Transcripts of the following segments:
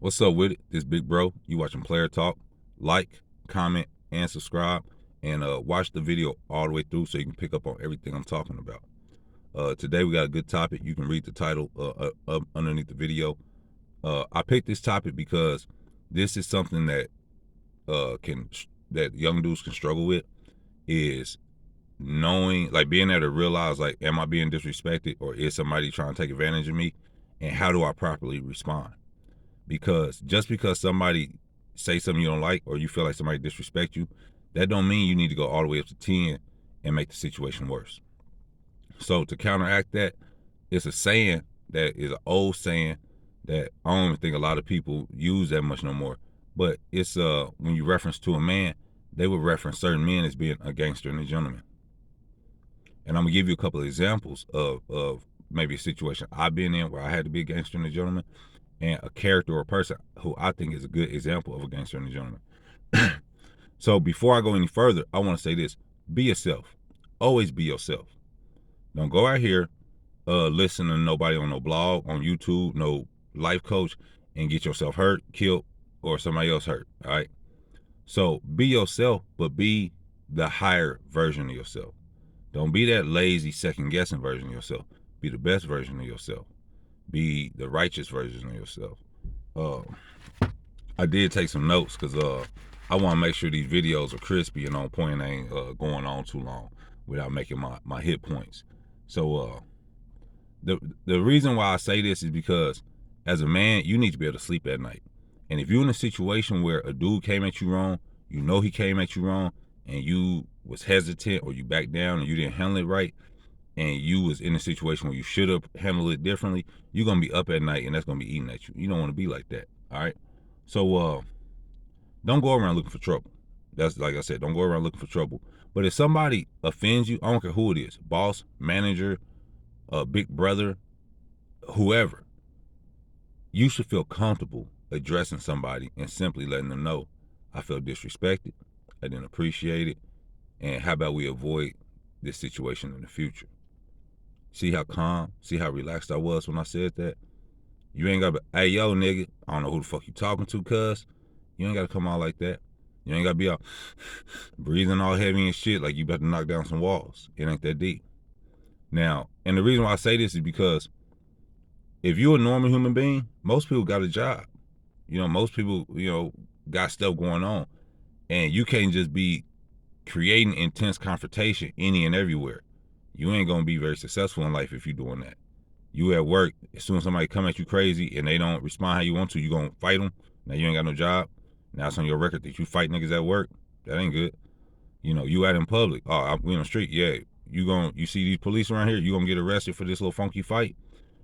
What's up with it? This big bro. You watching Player Talk. Like, comment, and subscribe. And watch the video all the way through so you can pick up on everything I'm talking about. Today we got a good topic. You can read the title up underneath the video. I picked this topic because this is something that that young dudes can struggle with, is knowing, like, being able to realize, like, am I being disrespected, or is somebody trying to take advantage of me, and how do I properly respond? Because just because somebody say something you don't like, or you feel like somebody disrespect you, that don't mean you need to go all the way up to 10 and make the situation worse. So to counteract that, it's a saying that is an old saying that I don't even think a lot of people use that much no more. But it's when you reference to a man, they would reference certain men as being a gangster and a gentleman. And I'm gonna give you a couple of examples of maybe a situation I've been in where I had to be a gangster and a gentleman, and a character or person who I think is a good example of a gangster and a gentleman. So before I go any further, I want to say this: be yourself. Always be yourself. Don't go out here listen to nobody on no blog, on YouTube, no life coach, and get yourself hurt, killed, or somebody else hurt. All right. So be yourself, but be the higher version of yourself. Don't be that lazy, second guessing version of yourself. Be the best version of yourself. Be the righteous version of yourself. I did take some notes because I want to make sure these videos are crispy and on point and ain't going on too long without making my hit points. So the reason why I say this is because as a man, you need to be able to sleep at night. And if you're in a situation where a dude came at you wrong, you know he came at you wrong, and you was hesitant, or you backed down, and you didn't handle it right, and you was in a situation where you should have handled it differently, you're going to be up at night, and that's going to be eating at you. You don't want to be like that, all right? So don't go around looking for trouble. That's, like I said, don't go around looking for trouble. But if somebody offends you, I don't care who it is, boss, manager, big brother, whoever, you should feel comfortable addressing somebody and simply letting them know, I feel disrespected, I didn't appreciate it, and how about we avoid this situation in the future? See how calm, see how relaxed I was when I said that? You ain't gotta be, hey, yo, nigga, I don't know who the fuck you talking to, cuz. You ain't gotta come out like that. You ain't gotta be out breathing all heavy and shit like you about to knock down some walls. It ain't that deep. Now, and the reason why I say this is because if you're a normal human being, most people got a job. You know, most people, got stuff going on. And you can't just be creating intense confrontation any and everywhere. You ain't gonna be very successful in life if you're doing that. You at work, as soon as somebody come at you crazy and they don't respond how you want to, you gonna fight them. Now you ain't got no job. Now it's on your record that you fight niggas at work. That ain't good. You out in public. Oh, we on the street. Yeah, you see these police around here, you gonna get arrested for this little funky fight.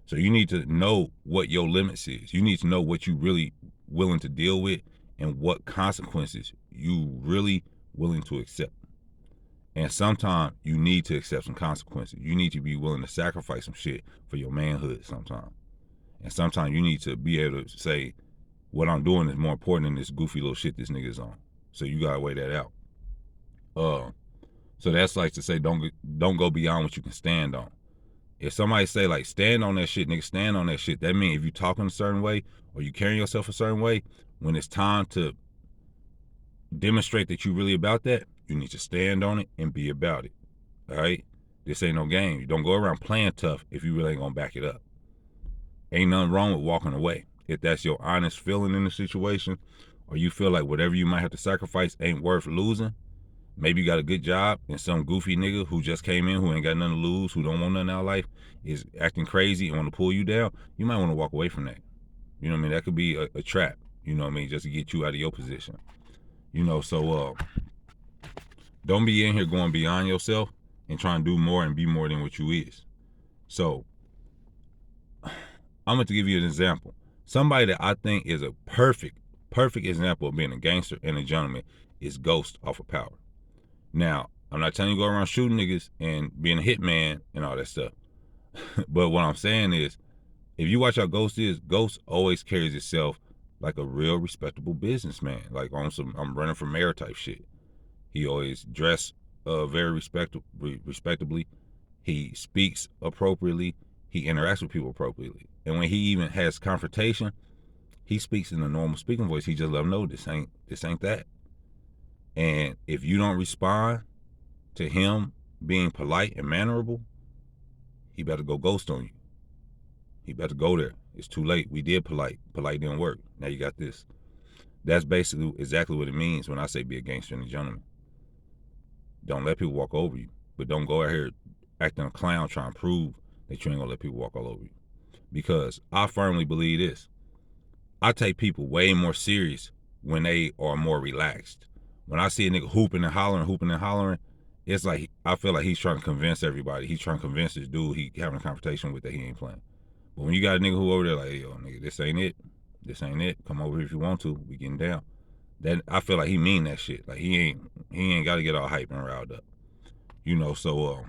So you need to know what your limits is. You need to know what you really willing to deal with and what consequences you really willing to accept. And sometimes you need to accept some consequences. You need to be willing to sacrifice some shit for your manhood sometimes. And sometimes you need to be able to say, what I'm doing is more important than this goofy little shit this nigga's on. So you gotta weigh that out. So that's like to say, don't go beyond what you can stand on. If somebody say, like, stand on that shit, nigga, stand on that shit, that means if you talking a certain way or you carrying yourself a certain way, when it's time to demonstrate that you really about that, you need to stand on it and be about it. All right? This ain't no game. You don't go around playing tough if you really ain't gonna back it up. Ain't nothing wrong with walking away. If that's your honest feeling in the situation, or you feel like whatever you might have to sacrifice ain't worth losing, maybe you got a good job and some goofy nigga who just came in, who ain't got nothing to lose, who don't want nothing out of life, is acting crazy and want to pull you down, you might want to walk away from that. You know what I mean? That could be a trap, you know what I mean, just to get you out of your position. So don't be in here going beyond yourself and trying to do more and be more than what you is. So I'm going to give you an example. Somebody that I think is a perfect example of being a gangster and a gentleman is Ghost off of Power. Now, I'm not telling you to go around shooting niggas and being a hitman and all that stuff. But what I'm saying is, if you watch how Ghost is, Ghost always carries himself like a real respectable businessman, like on some I'm running for mayor type shit. He always dressed very respectably. He speaks appropriately. He interacts with people appropriately. And when he even has confrontation, He speaks in a normal speaking voice. He just let him know this ain't that. And if you don't respond to him being polite and mannerable, he better go ghost on you. He better go there. It's too late. We did polite. Polite didn't work. Now you got this. That's basically exactly what it means when I say be a gangster and a gentleman. Don't let people walk over you, but don't go out here acting a clown trying to prove that you ain't gonna let people walk all over you. Because I firmly believe this. I take people way more serious when they are more relaxed. When I see a nigga hooping and hollering, it's like I feel like he's trying to convince everybody. He's trying to convince this dude he having a confrontation with that he ain't playing. But when you got a nigga who over there like, hey, yo, nigga, this ain't it. This ain't it. Come over here if you want to. We getting down. Then I feel like he mean that shit. Like he ain't got to get all hype and riled up. You know, so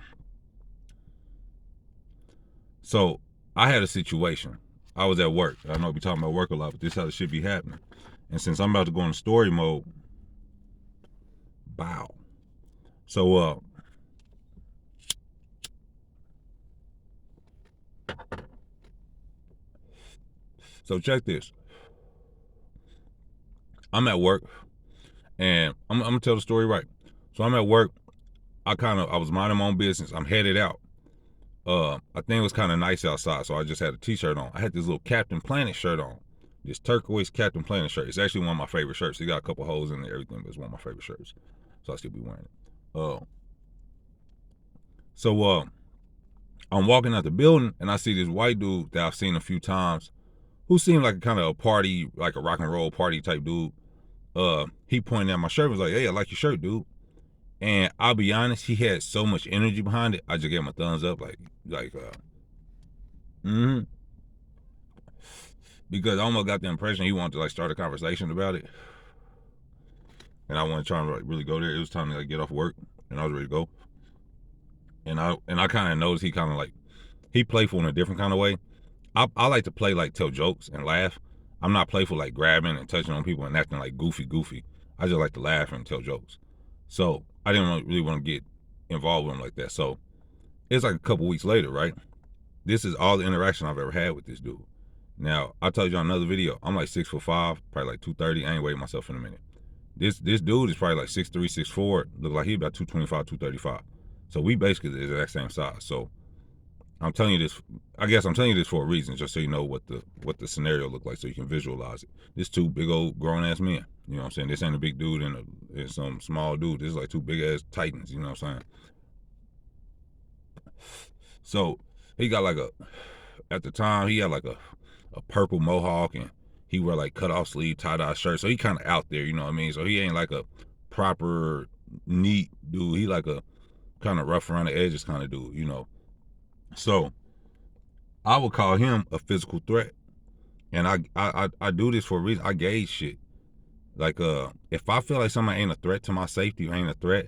I had a situation. I was at work. I know we talking about work a lot, but this is how the shit be happening. And since I'm about to go into story mode, bow. So check this. I'm at work, and I'm gonna tell the story right. So I'm at work. I was minding my own business. I'm headed out. I think it was kind of nice outside, so I just had a t-shirt on. I had this little Captain Planet shirt on. This turquoise Captain Planet shirt. It's actually one of my favorite shirts. It got a couple holes in it and everything, but it's one of my favorite shirts. So I still be wearing it. So I'm walking out the building, and I see this white dude that I've seen a few times who seemed like kind of a party, like a rock and roll party type dude. He pointed at my shirt and was like, hey, I like your shirt, dude. And I'll be honest, he had so much energy behind it. I just gave him a thumbs up, because I almost got the impression he wanted to like start a conversation about it. And I wasn't trying to like really go there. It was time to like get off work, and I was ready to go. And I kind of noticed he kind of like, he playful in a different kind of way. I like to play like tell jokes and laugh. I'm not playful like grabbing and touching on people and acting like goofy. I just like to laugh and tell jokes. So I didn't really want to get involved with him like that. So it's like a couple weeks later, right? This is all the interaction I've ever had with this dude. Now, I told you on another video, I'm like 6'5", probably like 230. I ain't weighing myself in a minute. This dude is probably like 6'3", 6'4". Look like he's about 225, 235. So we basically the exact same size. So I'm telling you this, I guess I'm telling you this for a reason, just so you know what the scenario looked like, so you can visualize it. This two big old grown ass men. You know what I'm saying? This ain't a big dude and some small dude. This is like two big ass titans. You know what I'm saying? So he got like at the time he had like a purple mohawk, and he wear like cut off sleeve tie dye shirt. So he kind of out there. You know what I mean? So he ain't like a proper neat dude. He like a kind of rough around the edges kind of dude. You know. So I would call him a physical threat. And I do this for a reason. I gauge shit. Like if I feel like somebody ain't a threat to my safety or ain't a threat,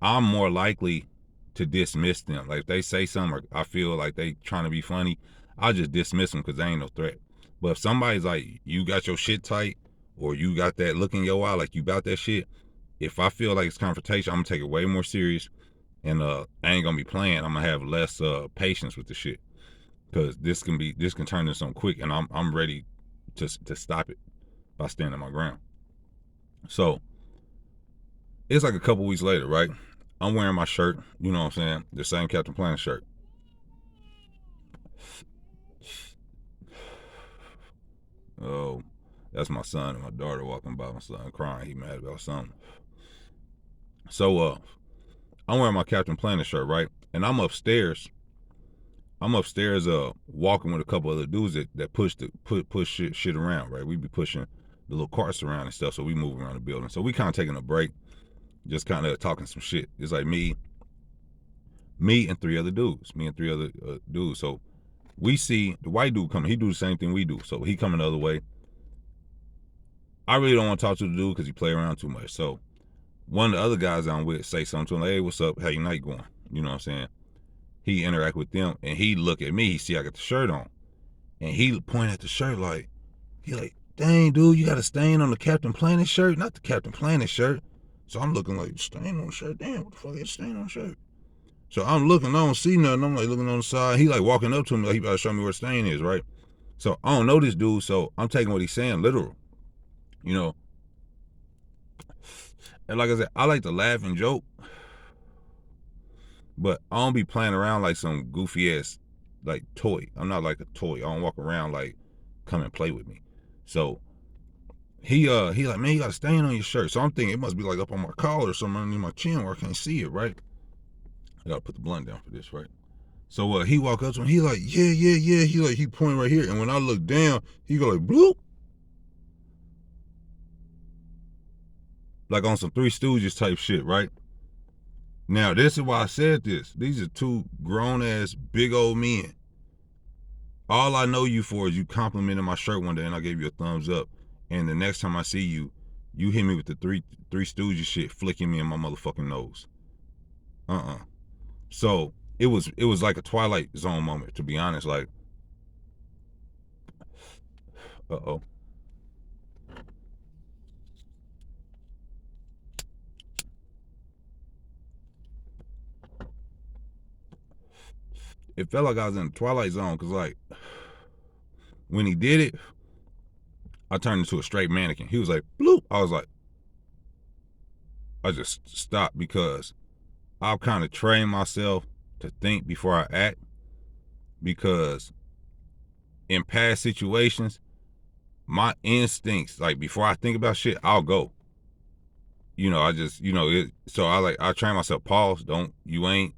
I'm more likely to dismiss them. Like if they say something or I feel like they trying to be funny, I'll just dismiss them because they ain't no threat. But if somebody's like, you got your shit tight, or you got that look in your eye like you about that shit, if I feel like it's confrontation, I'm gonna take it way more serious. And I ain't gonna be playing. I'm gonna have less patience with the shit, because this can turn into something quick, and I'm ready to stop it by standing my ground. So it's like a couple weeks later, right? I'm wearing my shirt, you know what I'm saying, the same Captain Planet shirt. Oh, that's my son and my daughter walking by. My son crying. He mad about something. So I'm wearing my Captain Planet shirt, right? And I'm upstairs, walking with a couple other dudes that push shit around, right? We be pushing the little carts around and stuff, so we move around the building. So we kind of taking a break, just kind of talking some shit. It's like me and three other dudes. So we see the white dude coming. He do the same thing we do. So he coming the other way. I really don't want to talk to the dude because he play around too much. So one of the other guys I'm with say something to him like, hey, what's up? How your night going? You know what I'm saying? He interact with them, and he look at me. He see I got the shirt on, and he point at the shirt like, dang, dude, you got a stain on the Captain Planet shirt? Not the Captain Planet shirt. So I'm looking like, stain on the shirt? Damn, what the fuck is stain on the shirt? So I'm looking, I don't see nothing. I'm like looking on the side. He like walking up to me like he about to show me where the stain is, right? So I don't know this dude, so I'm taking what he's saying literal, you know. And like I said, I like to laugh and joke, but I don't be playing around like some goofy ass like toy. I'm not like a toy. I don't walk around like come and play with me. So he like, man, you got a stain on your shirt. So I'm thinking it must be like up on my collar or something underneath my chin where I can't see it, right? I gotta put the blunt down for this, right? So he walk up to me, he like, yeah. He pointing right here. And when I look down, he go like bloop. Like on some Three Stooges type shit, right? Now, this is why I said this. These are two grown ass big old men. All I know you for is you complimented my shirt one day and I gave you a thumbs up. And the next time I see you, you hit me with the three Stooges shit, flicking me in my motherfucking nose. So it was like a Twilight Zone moment, to be honest. Like, it felt like I was in the Twilight Zone because, like, when he did it, I turned into a straight mannequin. He was like, bloop. I was like, I just stopped because I've kind of trained myself to think before I act, because in past situations, my instincts, like before I think about shit, I'll go. You know, I just, you know, so I train myself, pause, you ain't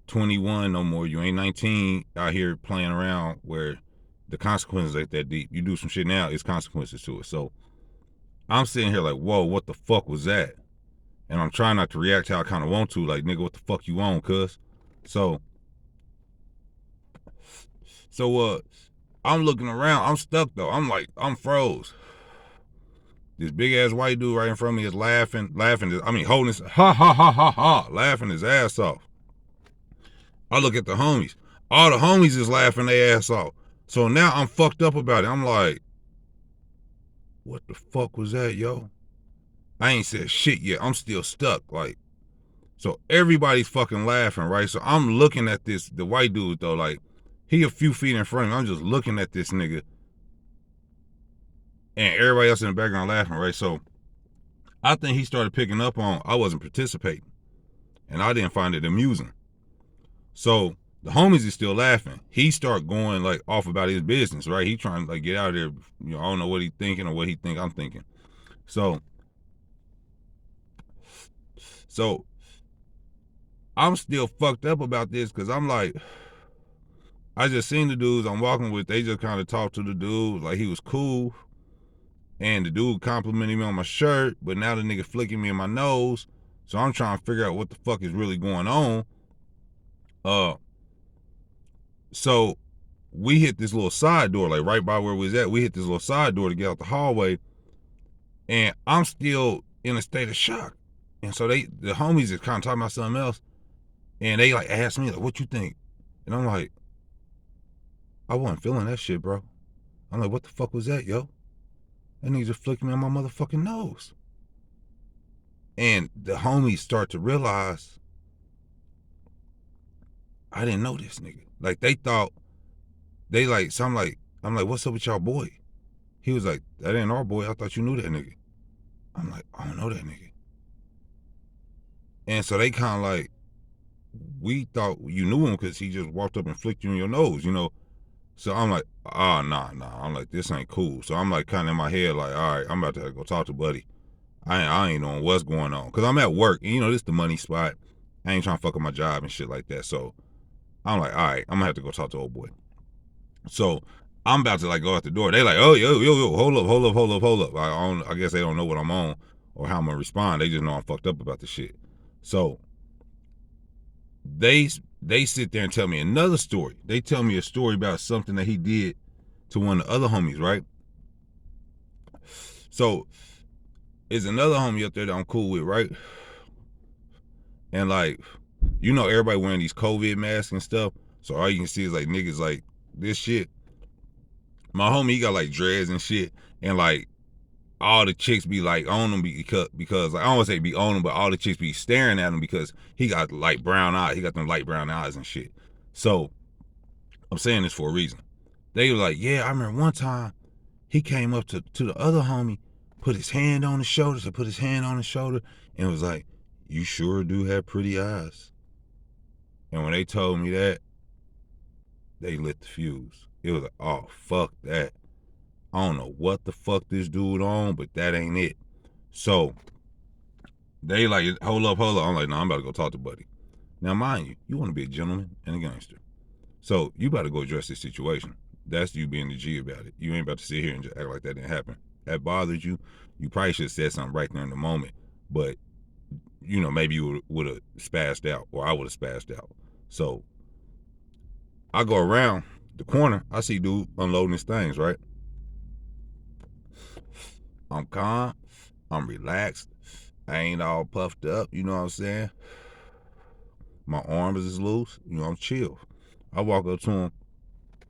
21 no more, you ain't 19 out here playing around where the consequences ain't that deep. You do some shit now, it's consequences to it. So I'm sitting here like, whoa, what the fuck was that? And I'm trying not to react how I kind of want to, like, nigga, what the fuck you on, cuz? So I'm looking around, I'm stuck though. I'm like, I'm froze. This big ass white dude right in front of me is laughing, holding his, laughing his ass off. I look at the homies. All the homies is laughing their ass off. So now I'm fucked up about it. I'm like, what the fuck was that, yo? I ain't said shit yet. I'm still stuck. Like, so everybody's fucking laughing, right? So I'm looking at the white dude though, like, he a few feet in front of me. I'm just looking at this nigga. And everybody else in the background laughing, right? So I think he started picking up on I wasn't participating. And I didn't find it amusing. So the homies is still laughing. He start going like off about his business, right? He trying to like get out of there. You know, I don't know what he thinking or what he think I'm thinking. So I'm still fucked up about this because I'm like, I just seen the dudes I'm walking with, they just kind of talked to the dude like he was cool. And the dude complimented me on my shirt, but now the nigga flicking me in my nose. So I'm trying to figure out what the fuck is really going on. So we hit this little side door, like right by where we was at. We hit this little side door to get out the hallway. And I'm still in a state of shock. And so the homies is kind of talking about something else. And they like asked me, like, what you think? And I'm like, I wasn't feeling that shit, bro. I'm like, what the fuck was that, yo? That nigga just flicked me on my motherfucking nose. And the homies start to realize I didn't know this nigga. Like, they thought, they like, so I'm like, what's up with y'all boy? He was like, that ain't our boy. I thought you knew that nigga. I'm like, I don't know that nigga. And so they kind of like, we thought you knew him because he just walked up and flicked you in your nose, you know? So I'm like, nah. I'm like, this ain't cool. So I'm like kind of in my head like, all right, I'm about to go talk to Buddy. I ain't knowing what's going on. Because I'm at work. And, you know, this is the money spot. I ain't trying to fuck up my job and shit like that. So I'm like, all right, I'm going to have to go talk to old boy. So I'm about to, like, go out the door. They like, oh, yo, hold up. I guess they don't know what I'm on or how I'm going to respond. They just know I'm fucked up about the shit. So they sit there and tell me another story. They tell me a story about something that he did to one of the other homies, right? So there's another homie up there that I'm cool with, right? And like, you know, everybody wearing these COVID masks and stuff. So all you can see is like niggas like this shit. My homie, he got like dreads and shit. And like all the chicks be like on him because like, I don't want to say be on him, but all the chicks be staring at him because he got light brown eyes. He got them light brown eyes and shit. So I'm saying this for a reason. They were like, yeah, I remember one time he came up to the other homie, put his hand on his shoulder, and was like, you sure do have pretty eyes. And when they told me that, they lit the fuse. It was like, oh, fuck that. I don't know what the fuck this dude on, but that ain't it. So they like, hold up. I'm like, no, I'm about to go talk to Buddy. Now, mind you, you want to be a gentleman and a gangster. So you about to go address this situation. That's you being the G about it. You ain't about to sit here and just act like that didn't happen. That bothered you. You probably should have said something right there in the moment. But, you know, maybe you would have spazzed out, or I would have spazzed out. So I go around the corner. I see dude unloading his things, right? I'm calm. I'm relaxed. I ain't all puffed up. You know what I'm saying? My arms is loose. You know, I'm chill. I walk up to him.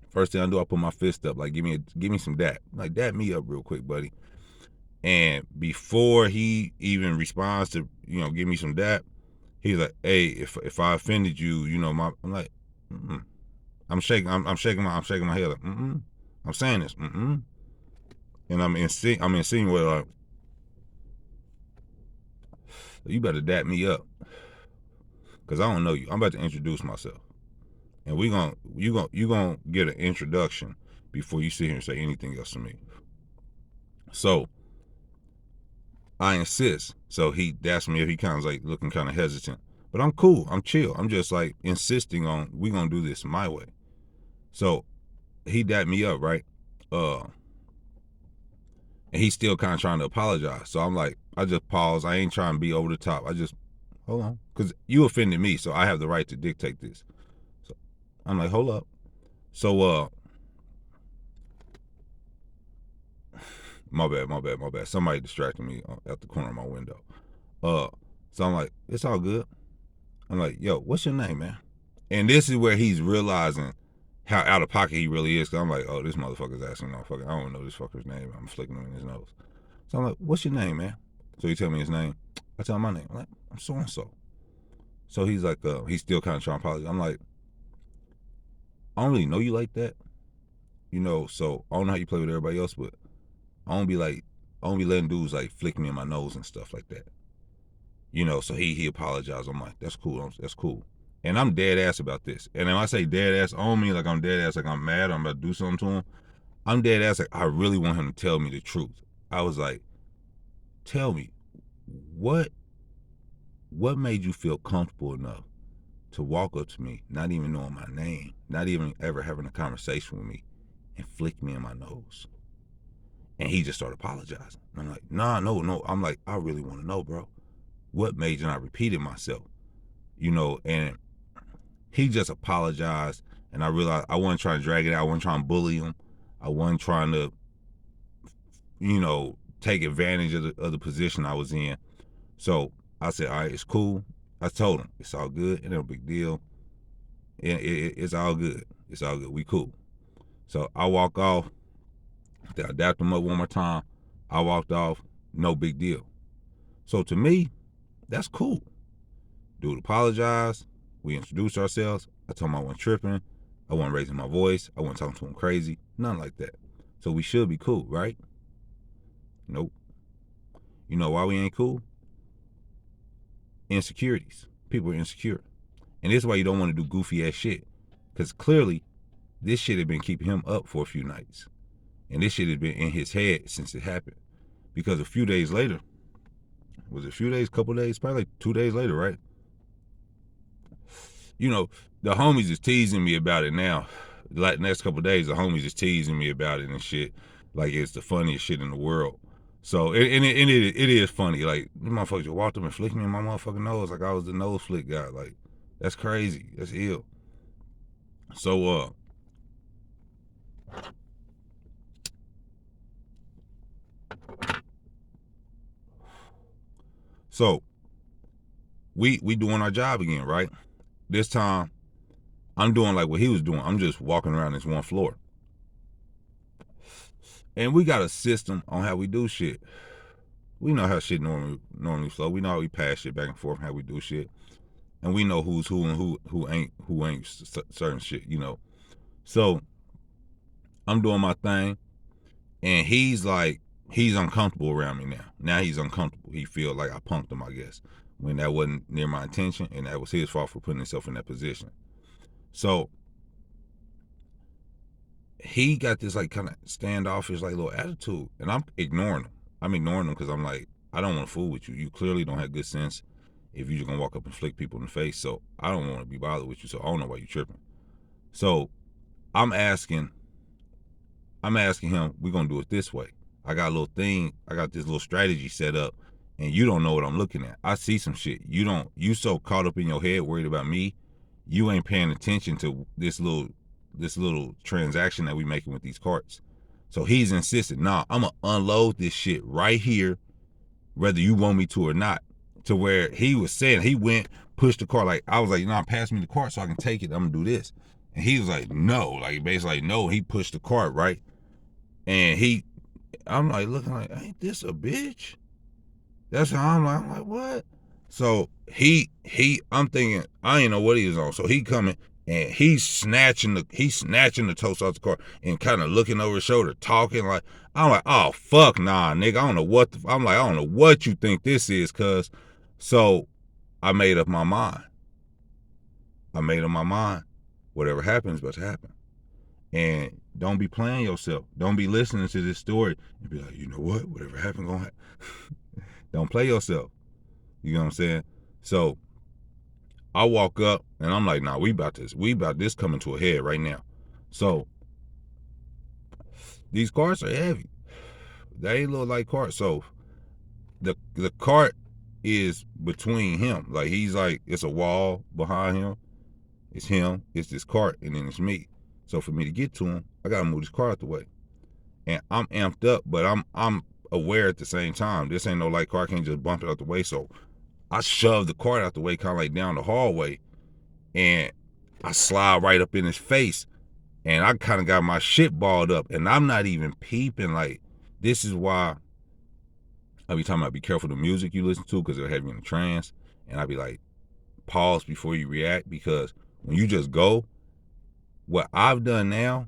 First thing I do, I put my fist up, like give me some dap. Like, dap me up real quick, buddy. And before he even responds to, you know, give me some dap, he's like, hey, if I offended you, you know, I'm like, mm-mm. I'm shaking my head like, mm-mm. I'm saying this, mm-mm. And I'm insinuating like, you better dap me up, cause I don't know you. I'm about to introduce myself, and you gonna get an introduction before you sit here and say anything else to me. So I insist. So he asked me if he kind of like looking kind of hesitant, but I'm cool. I'm chill. I'm just like insisting on we gonna do this my way. So he dapped me up, right? And he's still kind of trying to apologize. So I'm like, I just pause. I ain't trying to be over the top. I just hold on, because you offended me, so I have the right to dictate this. So I'm like, hold up. So my bad. Somebody distracted me at the corner of my window. So I'm like, it's all good. I'm like, yo, what's your name, man? And this is where he's realizing how out of pocket he really is. Cause I'm like, oh, this motherfucker's asking motherfucker. I don't know this fucker's name. I'm flicking him in his nose. So I'm like, what's your name, man? So he tell me his name. I tell him my name. I'm like, I'm so and so. So he's like, he's still kind of trying to apologize. I'm like, I don't really know you like that, you know. So I don't know how you play with everybody else, but I don't be letting dudes like flick me in my nose and stuff like that, you know. So he apologized. I'm like, that's cool. That's cool. And I'm dead ass about this. And when I say dead ass on me, like I'm dead ass, like I'm mad, I'm about to do something to him. I'm dead ass, like I really want him to tell me the truth. I was like, tell me, what made you feel comfortable enough to walk up to me, not even knowing my name, not even ever having a conversation with me, and flick me in my nose? And he just started apologizing. I'm like, nah, no. I'm like, I really want to know, bro. What made you? And I repeated myself, you know, and he just apologized. And I realized I wasn't trying to drag it out. I wasn't trying to bully him. I wasn't trying to, you know, take advantage of the position I was in. So I said, all right, it's cool. I told him, it's all good. It ain't a big deal. It's all good. It's all good. We cool. So I walk off. I dapped him up one more time. I walked off. No big deal. So to me, that's cool. Dude apologized. We introduced ourselves. I told him I wasn't tripping. I wasn't raising my voice. I wasn't talking to him crazy. Nothing like that. So we should be cool, right? Nope. You know why we ain't cool? Insecurities. People are insecure. And this is why you don't want to do goofy ass shit. Because clearly, this shit had been keeping him up for a few nights. And this shit had been in his head since it happened. Because a few days later, was it a few days, couple days, probably like 2 days later, right? You know, the homies is teasing me about it now. Like next couple days, the homies is teasing me about it and shit. Like it's the funniest shit in the world. So, it is funny. Like, these motherfuckers just walked up and flicked me in my motherfucking nose like I was the nose flick guy. Like, that's crazy. That's ill. So, we doing our job again, right? This time, I'm doing like what he was doing. I'm just walking around this one floor. And we got a system on how we do shit. We know how shit normally flow. We know how we pass shit back and forth, how we do shit. And we know who's who and who ain't certain shit, you know. So I'm doing my thing, and he's like, he's uncomfortable around me now. Now he's uncomfortable. He feel like I punked him, I guess, when that wasn't near my intention, and that was his fault for putting himself in that position. So he got this like kind of standoffish like little attitude, and I'm ignoring him. I'm ignoring him because I'm like, I don't want to fool with you. You clearly don't have good sense if you're just gonna walk up and flick people in the face. So I don't want to be bothered with you. So I don't know why you tripping. So I'm asking him, we're gonna do it this way. I got a little thing, I got this little strategy set up, and you don't know what I'm looking at. I see some shit. You so caught up in your head, worried about me, you ain't paying attention to this little transaction that we making with these carts. So he's insisting, nah, I'm gonna unload this shit right here, whether you want me to or not. To where he was saying, he went, pushed the cart, like I was like, nah, pass me the cart so I can take it. I'm gonna do this. And he was like, no, like basically like, no, he pushed the cart, right? And I'm like looking like, ain't this a bitch? That's how I'm like, what? So I'm thinking, I ain't know what he was on. So he coming and he's snatching the toast off the car and kind of looking over his shoulder, talking like, I'm like, oh fuck nah, nigga. I don't know what I'm like, I don't know what you think this is, cuz. So I made up my mind. Whatever happens, but happen. And don't be playing yourself. Don't be listening to this story and be like, you know what? Whatever happened, gonna happen. Don't play yourself. You know what I'm saying? So I walk up and I'm like, nah, we about this coming to a head right now. So these carts are heavy. They ain't little like carts. So the cart is between him. Like he's like, it's a wall behind him. It's him, it's this cart, and then it's me. So for me to get to him, I gotta move this car out the way. And I'm amped up, but I'm aware at the same time. This ain't no light car. I can't just bump it out the way. So I shove the cart out the way, kind of like down the hallway, and I slide right up in his face. And I kind of got my shit balled up, and I'm not even peeping. Like, this is why I be talking about be careful the music you listen to, because it'll have you in a trance. And I be like, pause before you react, because when you just go, what I've done now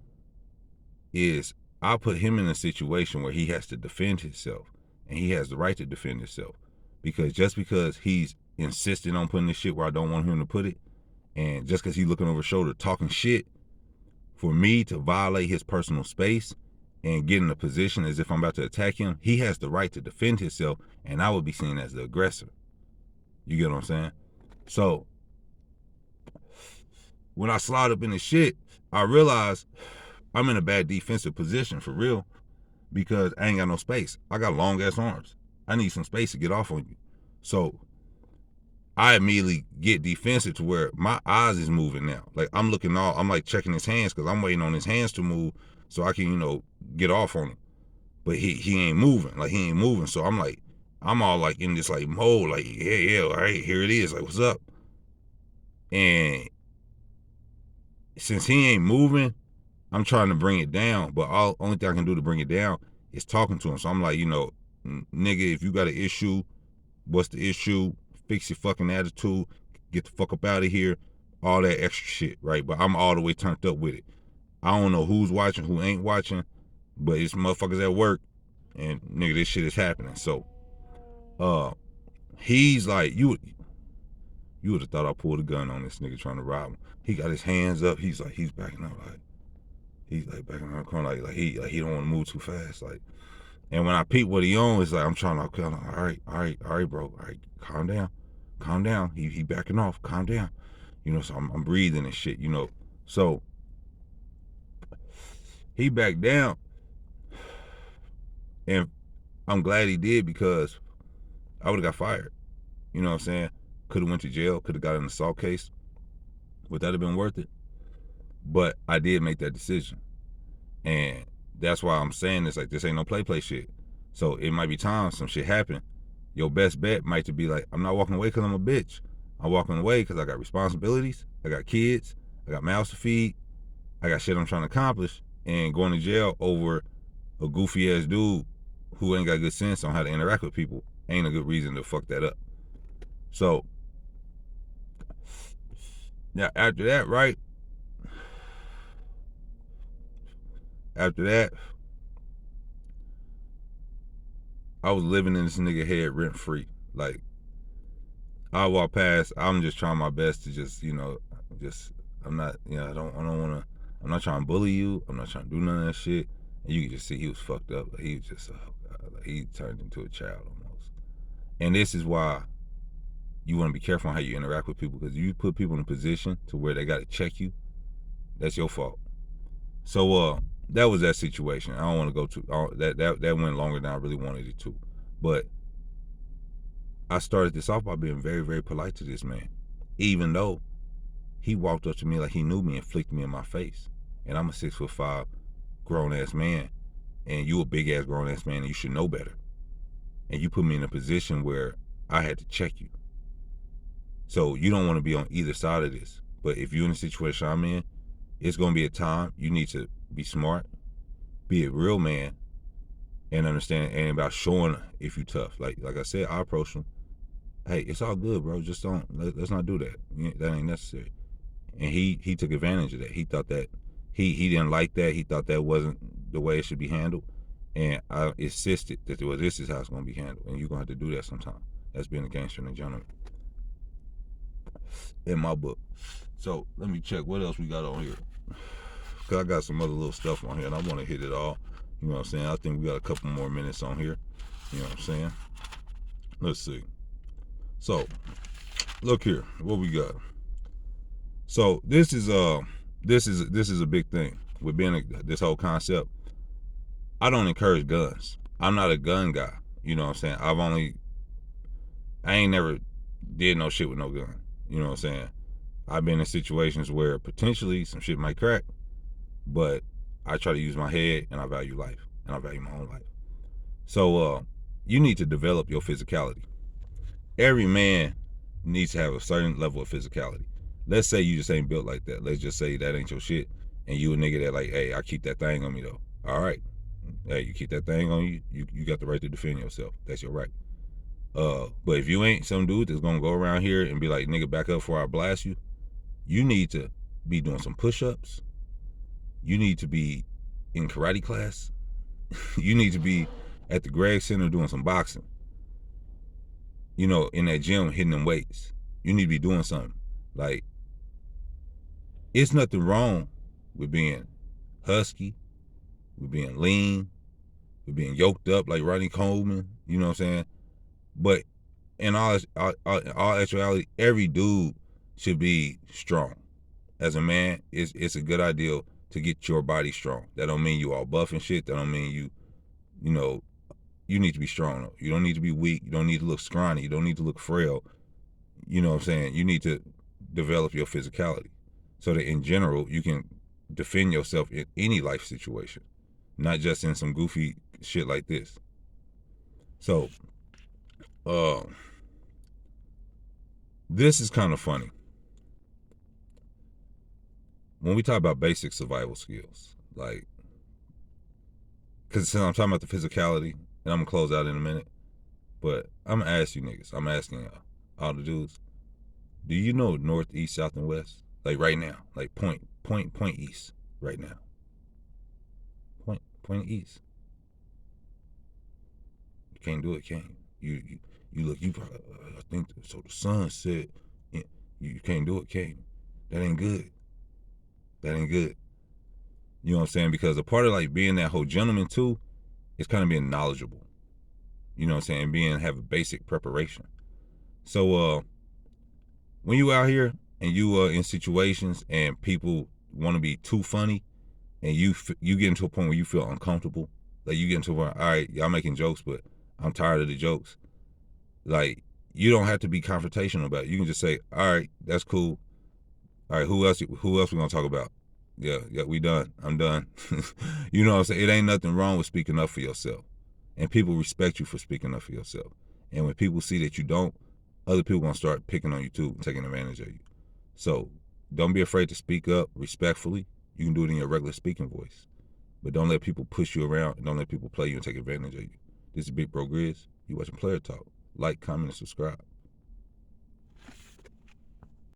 is I put him in a situation where he has to defend himself, and he has the right to defend himself, because just because he's insisting on putting this shit where I don't want him to put it, and just because he's looking over his shoulder talking shit, for me to violate his personal space and get in a position as if I'm about to attack him, he has the right to defend himself, and I would be seen as the aggressor. You get what I'm saying? So when I slide up in his shit, I realize I'm in a bad defensive position for real, because I ain't got no space. I got long ass arms. I need some space to get off on you. So I immediately get defensive to where my eyes is moving now. Like I'm like checking his hands, because I'm waiting on his hands to move so I can, get off on him. But he ain't moving. Like he ain't moving. So I'm like, I'm all like in this like mode, like, yeah, all right, here it is. Like, what's up? And since he ain't moving, I'm trying to bring it down, but only thing I can do to bring it down is talking to him. So I'm like, nigga, if you got an issue, what's the issue? Fix your fucking attitude. Get the fuck up out of here. All that extra shit, right? But I'm all the way turned up with it. I don't know who's watching, who ain't watching, but it's motherfuckers at work, and nigga, this shit is happening. So, he's like, you would have thought I pulled a gun on this nigga trying to rob him. He got his hands up. He's backing up, like. He's like backing around the corner, like he don't want to move too fast, like. And when I peep what he on, it's like I'm trying to, all right, bro, all right, calm down. He backing off, calm down, So I'm breathing and shit, So he backed down, and I'm glad he did, because I would have got fired. You know what I'm saying? Could have went to jail. Could have got an assault case. Would that have been worth it? But I did make that decision. And that's why I'm saying this, like, this ain't no play shit. So it might be time some shit happen. Your best bet might to be like, I'm not walking away because I'm a bitch. I'm walking away because I got responsibilities. I got kids. I got mouths to feed. I got shit I'm trying to accomplish. And going to jail over a goofy ass dude who ain't got good sense on how to interact with people ain't a good reason to fuck that up. So now after that, right? after that, I was living in this nigga head rent free. Like, I walk past, I'm just trying my best to just, I'm not, I don't want to, I'm not trying to bully you. I'm not trying to do none of that shit. And you can just see he was fucked up. Like, he was just, like, he turned into a child almost. And this is why you want to be careful on how you interact with people, because you put people in a position to where they got to check you. That's your fault. So that was that situation. I don't want to go to that went longer than I really wanted it to, but I started this off by being very, very polite to this man, even though he walked up to me like he knew me and flicked me in my face. And I'm a 6'5" grown ass man, and you a big ass grown ass man, and you should know better. And you put me in a position where I had to check you. So you don't want to be on either side of this. But if you're in a situation I'm in, it's gonna be a time you need to be smart, be a real man, and understand, and about showing if you tough. Like I said, I approached him. Hey, it's all good, bro. Just let's not do that. That ain't necessary. And he took advantage of that. He thought that he didn't like that. He thought that wasn't the way it should be handled. And I insisted that this is how it's gonna be handled. And you're gonna have to do that sometime. That's being a gangster and a gentleman in my book. So let me check what else we got on here. Cause I got some other little stuff on here and I want to hit it all. You know what I'm saying? I think we got a couple more minutes on here. You know what I'm saying? Let's see. So, look here, what we got. So this is a big thing with being this whole concept. I don't encourage guns. I'm not a gun guy. You know what I'm saying? I ain't never did no shit with no gun. You know what I'm saying? I've been in situations where potentially some shit might crack, but I try to use my head, and I value life, and I value my own life. So you need to develop your physicality. Every man needs to have a certain level of physicality. Let's say you just ain't built like that. Let's just say that ain't your shit, and you a nigga that like, hey, I keep that thing on me though. All right, hey, you keep that thing on you. You got the right to defend yourself. That's your right. But if you ain't some dude that's gonna go around here and be like, nigga, back up before I blast you, you need to be doing some push-ups. You need to be in karate class. You need to be at the Greg Center doing some boxing. You know, in that gym hitting them weights. You need to be doing something. Like, it's nothing wrong with being husky, with being lean, with being yoked up like Rodney Coleman. You know what I'm saying? But in all actuality, every dude should be strong. As a man, it's a good idea to get your body strong. That don't mean you all buff and shit. That don't mean you need to be strong. You don't need to be weak. You don't need to look scrawny. You don't need to look frail. You know what I'm saying? You need to develop your physicality so that in general you can defend yourself in any life situation, not just in some goofy shit like this. So, this is kind of funny. When we talk about basic survival skills, like, because since I'm talking about the physicality, and I'm gonna close out in a minute, but I'm gonna ask you niggas, I'm asking y'all, all the dudes, do you know north, east, south, and west? Like right now, like point east right now. Point east. You can't do it, can you? You look, you probably, I think so. The sun said, you can't do it, can you? That ain't good. That ain't good. You know what I'm saying? Because a part of like being that whole gentleman too is kind of being knowledgeable. You know what I'm saying? Have a basic preparation. So when you out here and you are in situations and people want to be too funny, and you get into a point where you feel uncomfortable, like you get into a point, all right, y'all making jokes, but I'm tired of the jokes. Like, you don't have to be confrontational about it. You can just say, all right, that's cool. All right, who else we gonna talk about? Yeah, we done. I'm done. You know what I'm saying? It ain't nothing wrong with speaking up for yourself. And people respect you for speaking up for yourself. And when people see that you don't, other people gonna start picking on you too and taking advantage of you. So don't be afraid to speak up respectfully. You can do it in your regular speaking voice. But don't let people push you around, and don't let people play you and take advantage of you. This is Big Bro Grizz. You watching Player Talk. Like, comment, and subscribe.